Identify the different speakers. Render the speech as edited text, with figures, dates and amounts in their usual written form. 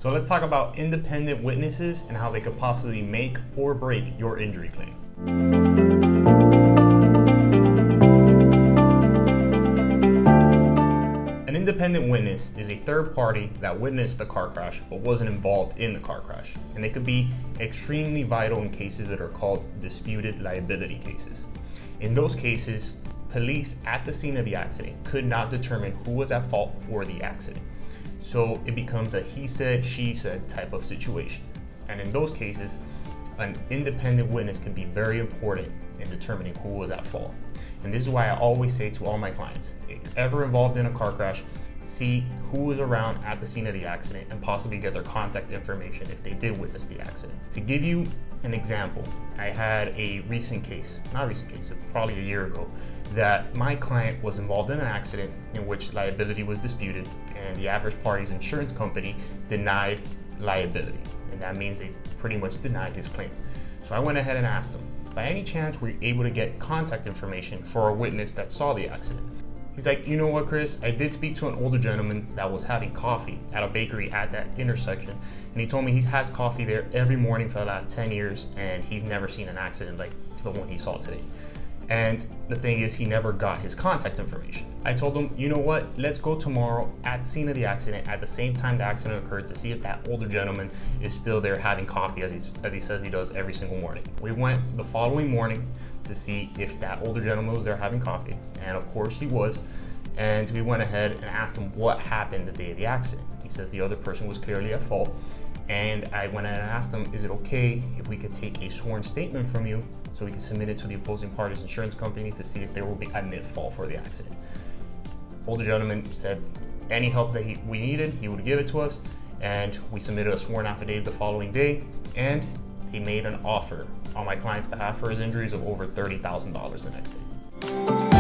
Speaker 1: So let's talk about independent witnesses and how they could possibly make or break your injury claim. An independent witness is a third party that witnessed the car crash but wasn't involved in the car crash. And they could be extremely vital in cases that are called disputed liability cases. In those cases, police at the scene of the accident could not determine who was at fault for the accident. So it becomes a he said, she said type of situation. And in those cases, an independent witness can be very important in determining who was at fault. And this is why I always say to all my clients, if you're ever involved in a car crash, see who was around at the scene of the accident and possibly get their contact information if they did witness the accident. To give you an example, I had a probably a year ago, that my client was involved in an accident in which liability was disputed and the adverse party's insurance company denied liability. And that means they pretty much denied his claim. So I went ahead and asked him, by any chance were you able to get contact information for a witness that saw the accident? He's like, you know what, Chris, I did speak to an older gentleman that was having coffee at a bakery at that intersection. And he told me he has coffee there every morning for the last 10 years and he's never seen an accident like the one he saw today. And the thing is, he never got his contact information. I told him, you know what, let's go tomorrow at the scene of the accident at the same time the accident occurred to see if that older gentleman is still there having coffee as he says he does every single morning. We went the following morning to see if that older gentleman was there having coffee, and of course he was. And we went ahead and asked him what happened the day of the accident. He says the other person was clearly at fault. And I went ahead and asked him, is it okay if we could take a sworn statement from you so we can submit it to the opposing party's insurance company to see if they will admit fault for the accident? Older gentleman said any help that we needed, he would give it to us, and we submitted a sworn affidavit the following day, and he made an offer on my client's behalf for his injuries of over $30,000 the next day.